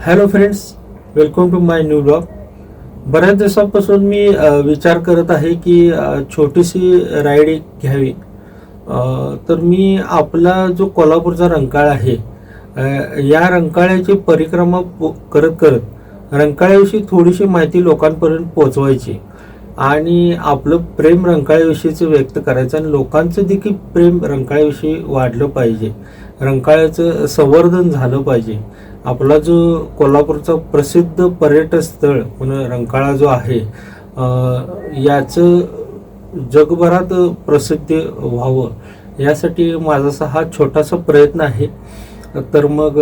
Hello friends, welcome to my new blog. बऱ्याच दिवसापासून मी विचार करत आहे की छोटीशी राईड एक घ्यावी. तर मी आपला जो कोल्हापूरचा रंकाळा आहे, या रंकाळ्याची परिक्रमा करत करत रंकाळ्याविषयी थोडीशी माहिती लोकांपर्यंत पोहोचवायची आणि आपलं प्रेम रंकाळ्याविषयीचं व्यक्त करायचं आणि लोकांचं देखील प्रेम रंकाळ्याविषयी वाढलं पाहिजे. रंकाळ्याचं संवर्धन झालं पाहिजे. आपला जो कोल्हापूरचा प्रसिद्ध पर्यटन स्थळ म्हणून रंकाळा जो आहे, याचं जगभरात प्रसिद्धी व्हावं यासाठी माझा हा छोटासा प्रयत्न आहे. तर मग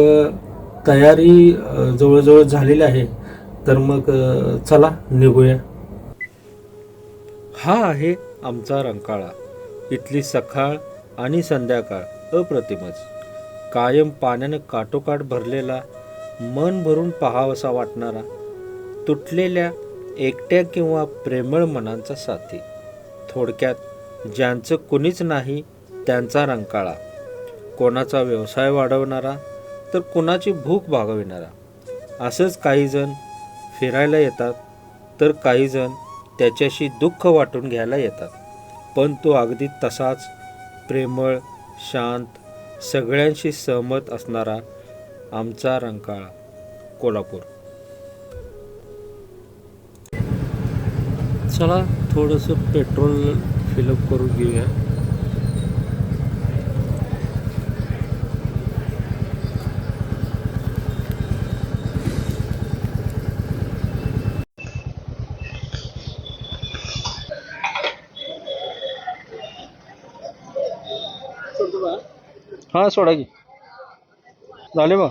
तयारी जवळजवळ झालेली आहे. तर मग चला निघूया. हा आहे आमचा रंकाळा. इथली सकाळ आणि संध्याकाळ अप्रतिमच. कायम पाण्यानं काठोकाठ भरलेला, मन भरून पाहावासा वाटणारा, तुटलेल्या एकट्या किंवा प्रेमळ मनांचा साथी. थोडक्यात ज्यांचं कुणीच नाही त्यांचा रंकाळा. कोणाचा व्यवसाय वाढवणारा तर कोणाची भूक भागविणारा. असंच काहीजण फिरायला येतात तर काहीजण त्याच्याशी दुःख वाटून घ्यायला येतात. पण तो अगदी तसाच प्रेमळ, शांत, सगळ्यांशी सहमत असणारा आमचा रंकाळा कोल्हापूर. चला थोडंसं पेट्रोल फिलअप करून घेऊया. हा सोडा की झाले बा.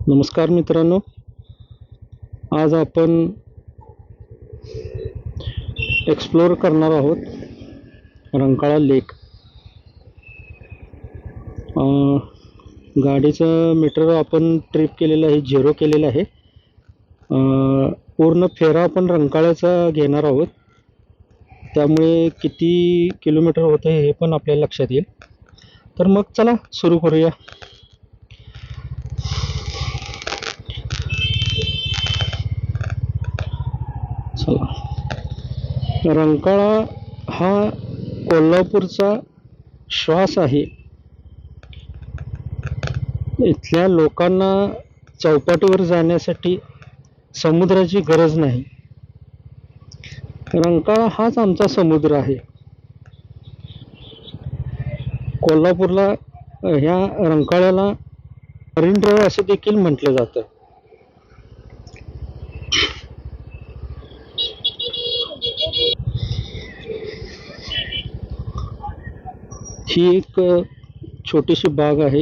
नमस्कार मित्रांनो, आज आपण एक्सप्लोर करणार आहोत रंकाळा लेक. गाडीचं मीटर आपण ट्रिप केलेलं आहे, 0 केलेलं आहे. पूर्ण फेरा आपण रंकाळ्याचा घेणार आहोत, त्यामुळे किती किलोमीटर होतं हे पण आपल्याला लक्षात येईल. तर मग चला सुरू करूया. रंकाळा हा कोल्हापूरचा श्वास आहे. इथल्या लोकांना चौपाटीवर जाण्यासाठी समुद्राची गरज नाही. रंकाळा हाच आमचा समुद्र आहे. कोल्हापूरला ह्या रंकाळ्याला मरीन ड्राइव्ह असं देखील म्हटलं जातं. ही एक छोटीशी बाग आहे.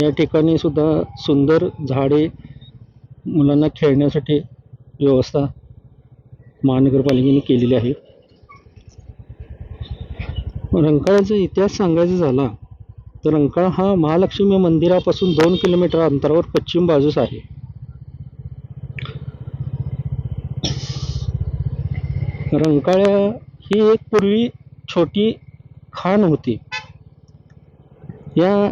या ठिकाणी सुद्धा सुंदर झाडे, मुलांना खेळण्यासाठी व्यवस्था महानगरपालिकेने केलेली आहे. रंकाळ्याचा इतिहास सांगायचा झाला तर रंकाळा हा महालक्ष्मी मंदिरापासून 2 किलोमीटर अंतरावर पश्चिम बाजूस आहे. रंकाळा ही एक पूर्वी छोटी खाण होती. या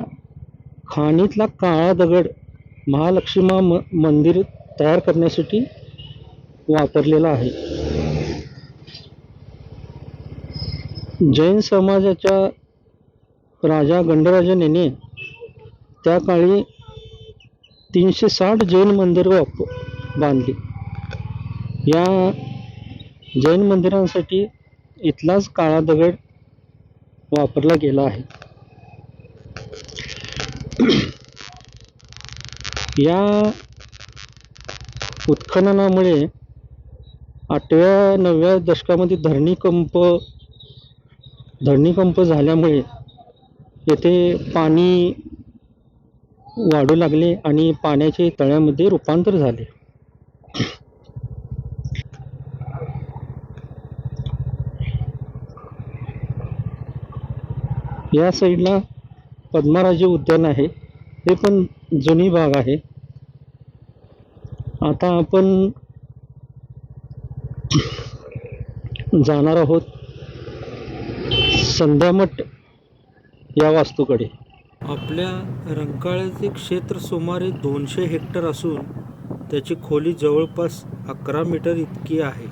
खाणीतला काळा दगड महालक्ष्मी मंदिर तयार करण्यासाठी वापरलेला आहे. जैन समाजाच्या राजा गंडराजाने त्या काळी 360 जैन मंदिर बांधली. या जैन मंदिरांसाठी इथलाच काळा दगड वापरला गेला आहे. या उत्खननामुळे 8व्या-9व्या दशकामध्ये धरणीकंप झाल्यामुळे येथे पाणी वाढू लागले आणि पाण्याचे तळ्यामध्ये रूपांतर झाले. या साईडला पद्माराजे उद्यान आहे, हे पण जुनी बाग आहे. आता आपण जाणार आहोत संध्यामठ या वास्तूकडे. आपल्या रंकाळ्याचे क्षेत्र सुमारे 200 हेक्टर असून त्याची खोली जवळपास 11 मीटर इतकी आहे.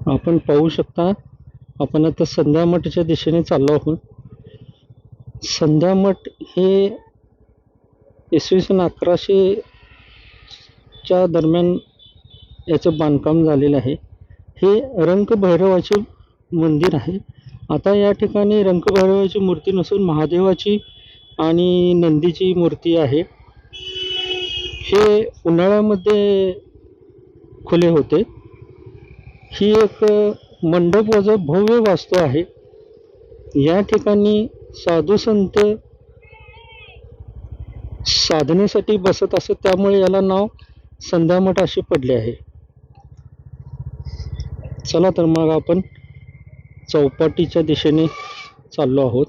आपण पाहू शकता, आपण आता संध्यामठच्या दिशेने चाललो आहोत. संध्यामठ हे इसवी सन 1100च्या दरम्यान याचं बांधकाम झालेलं आहे. हे रंकभैरवाचे मंदिर आहे. आता या ठिकाणी रंकभैरवाची मूर्ती नसून महादेवाची आणि नंदीची मूर्ती आहे. हे उन्हाळ्यामध्ये खुले होते. ही एक मंडप वजा भव्य वास्तू आहे. या ठिकाणी साधू संत साधनेसाठी बसत असत, त्यामुळे याला नाव संध्यामठ असे पडले आहे. चला तर मग आपण चौपाटीच्या दिशेने चाललो आहोत.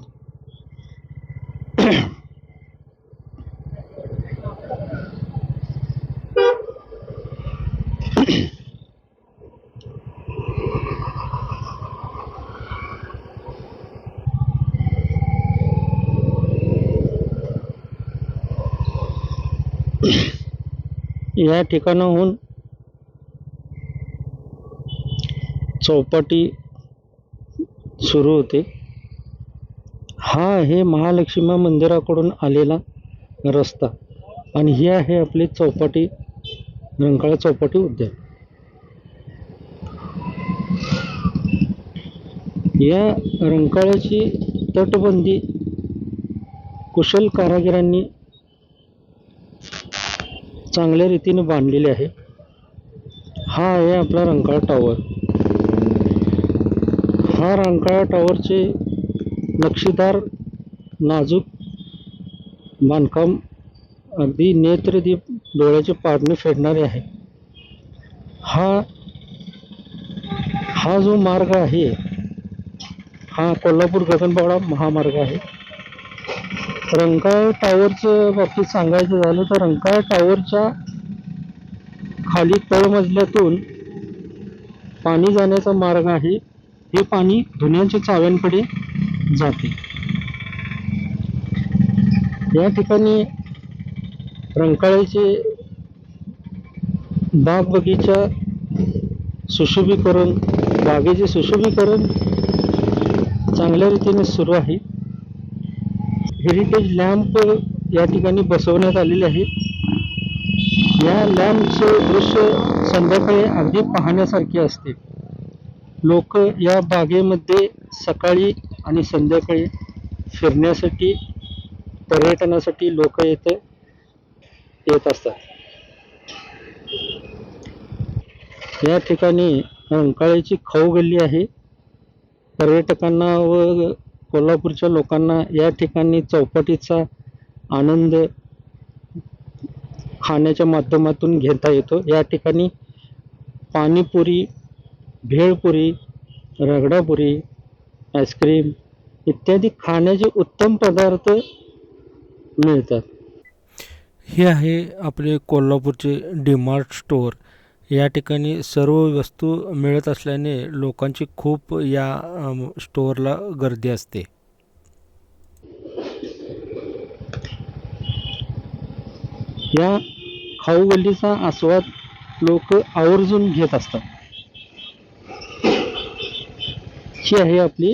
या ठिकाणाहून चौपाटी सुरू होते. हा आहे महालक्ष्मी मंदिराकडून आलेला रस्ता आणि ही आहे आपली चौपाटी, रंकाळा चौपाटी उद्यान. या रंकाळ्याची तटबंदी कुशल कारागिरांनी चांगल्या रीतीने बांधलेली आहे. हा आहे आपला रंकाळा टॉवर. हा रंकाळा टॉवरचे नक्षीदार नाजूक बांधकाम अगदी नेत्रदीप डोळ्याचे पारणे फेडणारे आहे. हा जो मार्ग आहे, हा कोल्हापूर गगनबावडा महामार्ग आहे. रंकाळा टॉवरच्या बाबतीत सांगायचं झालं तर रंकाळा टॉवरच्या खाली तळमजल्यातून पाणी जाण्याचा मार्ग आहे. हे पाणी धुण्याच्या चाव्यांकडे जाते. या ठिकाणी रंकाळ्याचे बाग बगीचा सुशोभीकरण, बागेचे सुशोभीकरण चांगल्या रीतीने सुरू आहे. हेरिटेज लॅम्प या ठिकाणी बसवण्यात आलेले आहेत. या लॅम्पचे दृश्य संध्याकाळी अगदी पाहण्यासारखे असते. लोक या बागेमध्ये सकाळी आणि संध्याकाळी फिरण्यासाठी, पर्यटनासाठी लोक येत असतात. या ठिकाणी रंकाळ्याची खाऊ गल्ली आहे. पर्यटकांना व कोल्हापूरच्या लोकांना या ठिकाणी चौपाटीचा आनंद खाण्याच्या माध्यमातून घेता येतो. या ठिकाणी पाणीपुरी, भेळपुरी, रगडापुरी, आईस्क्रीम इत्यादी खाण्याचे उत्तम पदार्थ मिळतात. हे आहे आपले कोल्हापूरचे डीमार्ट स्टोअर. या ठिकाणी सर्व वस्तू मिळत असल्याने लोकांची खूप या स्टोअरला गर्दी असते. या खाऊ गल्लीचा आस्वाद लोक आवर्जून घेत असतात. ही आहे आपली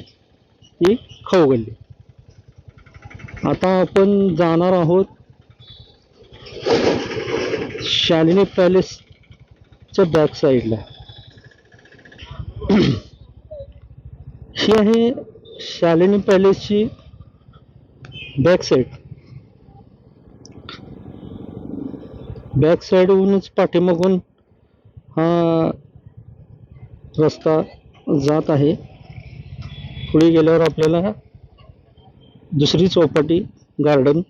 ही खाऊ गल्ली. आता आपण जाणार आहोत शालिनी पॅलेसच्या बॅक साईडला. ही आहे शालिनी पॅलेसची बॅक साईड. बॅक साईडहूनच पाठीमागून हा रस्ता जात आहे. पुढे गेल्यावर आपल्याला दुसरी चौपाटी गार्डन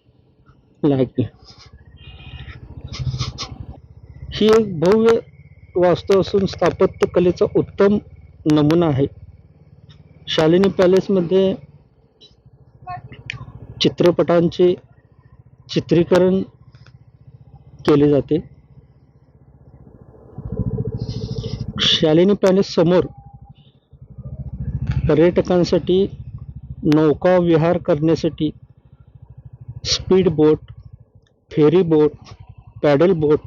लागते. ही एक भव्य वास्तू असून स्थापत्य कलेचा उत्तम नमुना आहे. शालिनी पॅलेसमध्ये चित्रपटांचे चित्रीकरण केले जाते. शालिनी पॅलेस समोर पर्यटकांसाठी नौका विहार करण्यासाठी स्पीड बोट, फेरी बोट, पॅडल बोट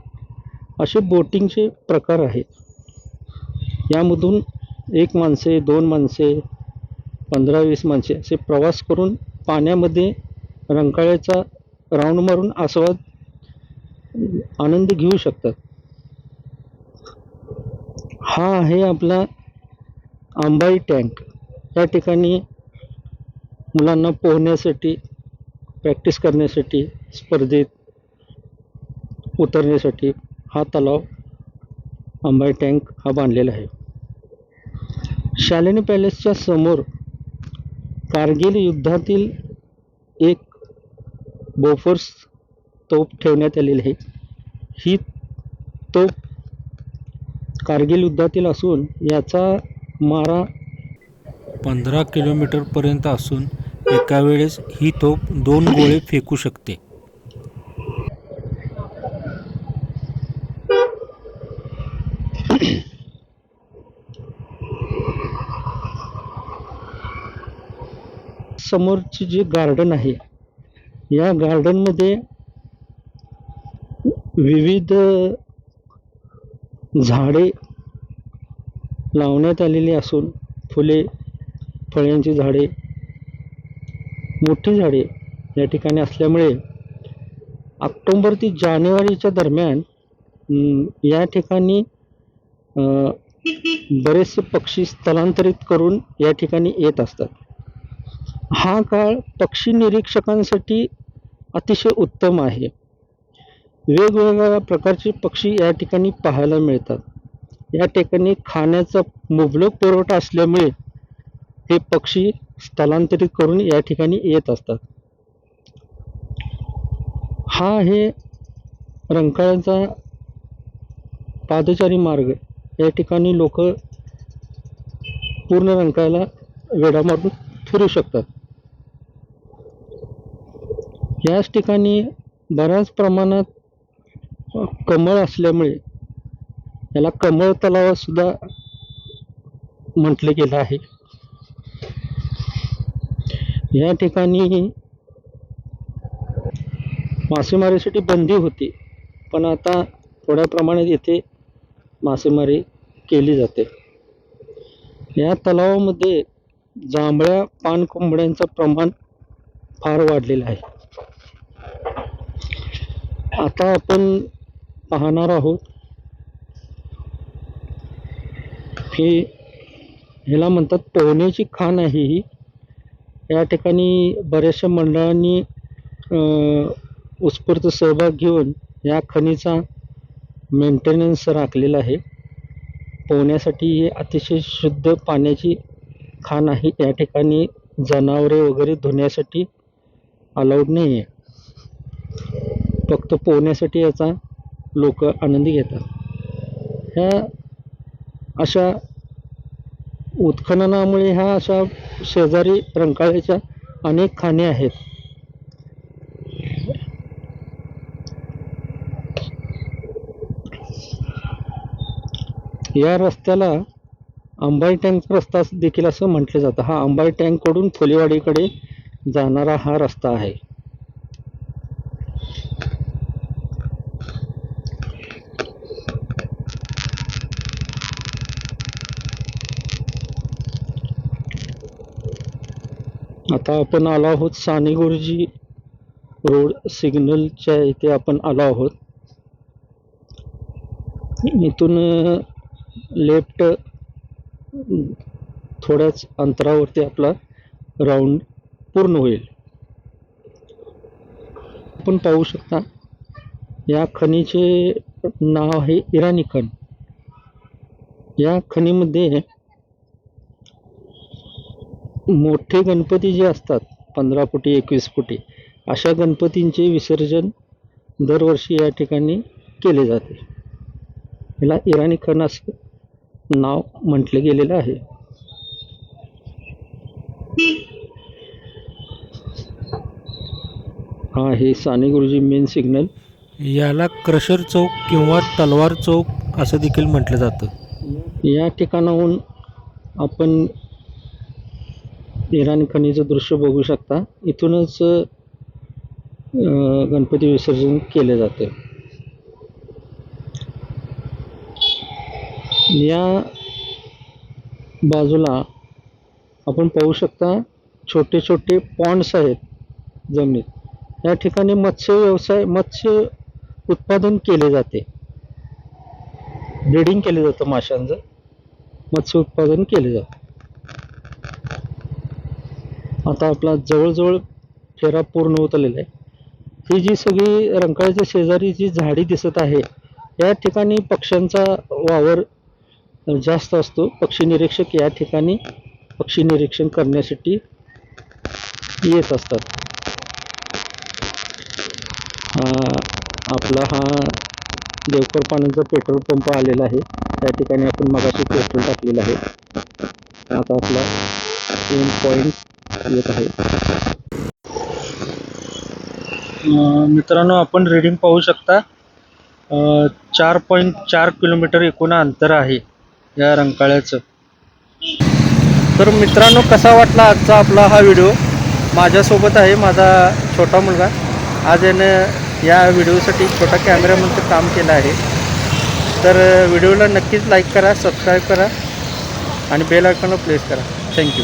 असे बोटिंगचे प्रकार आहेत. यामधून 1 माणसे, 2 माणसे, 15-20 माणसे असे प्रवास करून पाण्यामध्ये रंकाळ्याचा राऊंड मारून आनंद घेऊ शकतात. हा आहे आपला अंबाई टँक. या ठिकाणी मुलांना पोहण्यासाठी, प्रॅक्टिस करण्यासाठी, स्पर्धेत उतरण्यासाठी हा तलाव अंबाई टँक हा बांधलेला आहे. शालिनी पॅलेसच्या समोर कारगिल युद्धातील एक बोफोर्स तोफ ठेवण्यात आलेली आहे. ही तोफ कारगिल युद्धातील असून याचा मारा 15 किलोमीटरपर्यंत असून एका वेळेस ही तोफ 2 गोळे फेकू शकते. समोरची जी गार्डन आहे, या गार्डनमध्ये विविध झाडे लावण्यात आलेली असून फुले, फळांची झाडे, मोठी झाडे या ठिकाणी असल्यामुळे ऑक्टोबर ते जानेवारीच्या दरम्यान या ठिकाणी बरेचसे पक्षी स्थलांतरित करून या ठिकाणी येत असतात. हा काळ पक्षी निरीक्षकांसाठी अतिशय उत्तम आहे. वेगवेगळ्या प्रकारचे पक्षी या ठिकाणी पाहायला मिळतात. या ठिकाणी खाण्याचा मुबलक पुरवठा असल्यामुळे हे पक्षी स्थलांतरित करून या ठिकाणी येत असतात. हा आहे रंकाळ्याचा पादचारी मार्ग. या ठिकाणी लोक पूर्ण रंकाळ्याला वेढा मारून फिरू शकतात. याच ठिकाणी बऱ्याच प्रमाणात कमळ असल्यामुळे याला कमळ तलाव सुद्धा म्हटले गेलं आहे. या ठिकाणी मासेमारीसाठी बंदी होती, पण आता थोड्या प्रमाणात येथे मासेमारी केली जाते. या तलावामध्ये जांभळ्या पाणकोंबड्यांचं प्रमाण फार वाढलेलं आहे. आता आपण पाहणार आहोत ही, ह्याला म्हणतात पोहण्याची खाण आहे ही. या ठिकाणी बऱ्याचशा मंडळांनी उत्स्फूर्त सहभाग घेऊन या खणीचा मेंटेनन्स राखलेला आहे. पोहण्यासाठी हे अतिशय शुद्ध पाण्याची खाण आहे. या ठिकाणी जनावरे वगैरे धुण्यासाठी अलाउड नाही आहे. फक्त पोहण्यासाठी याचा लोक आनंद घेतात. ह्या अशा उत्खननामुळे ह्या अशा शेजारी रंकाळ्याच्या अनेक खाणी आहेत. या रस्त्याला अंबाई टँक रस्ता देखील असं म्हटलं जातं. हा अंबाई टँक कडून फुलेवाडीकडे जाणारा हा रस्ता आहे. आता आपण आलो आहोत साने गुरुजी रोड सिग्नलच्या इथे आपण आलो आहोत. इथून लेफ्ट थोड्याच अंतरावरती आपला राऊंड पूर्ण होईल. आपण पाहू शकता या खणीचे नाव आहे इराणी खण. या खणीमध्ये मोठे गणपती जे असतात 15 फुटी 21 फुटी अशा गणपतींचे विसर्जन दरवर्षी या ठिकाणी केले जाते. याला इराणी खण असं नाव म्हटले गेलेलं आहे. हा आहे साने गुरुजी मेन सिग्नल. याला क्रशर चौक किंवा तलवार चौक असं देखील म्हटलं जातं. या ठिकाणाहून आपण इराणी खणीचं दृश्य बघू शकता. इथूनच गणपती विसर्जन केले जाते. या बाजूला आपण पाहू शकता छोटे छोटे पॉन्ड्स आहेत जमिनीत. या ठिकाणी मत्स्य उत्पादन केले जाते. ब्रीडिंग केले जातं माशांचं, मत्स्य उत्पादन केले जातं. आता आपला जवळजवळ फेरा पूर्ण होत आलेला आहे. ही जी सगळी रंकाळ्याच्या शेजारी जी झाडी दिसत आहे या ठिकाणी पक्ष्यांचा वावर जास्त असतो. पक्षी निरीक्षक या ठिकाणी पक्षी निरीक्षण करण्यासाठी येत असतात. आपला हा देवकर पाण्याचा पेट्रोल पंप आलेला आहे. त्या ठिकाणी आपण मगाशी पेट्रोल टाकलेलं आहे. आता आपला एंड पॉइंट येत आहे. मित्रांनो आपण रीडिंग पाहू शकता. 4.4 किलोमीटर एकूण अंतर आहे या रंकाळ्याचं. तर मित्रांनो कसा वाटला आजचा आपला हा व्हिडिओ. माझ्यासोबत आहे माझा छोटा मुलगा. आज यानं या व्हिडिओसाठी छोटा कॅमेरामनचं काम केलं आहे. तर व्हिडिओला नक्कीच लाईक करा, सबस्क्राईब करा आणि बेल आयकॉनला प्रेस करा. थँक्यू.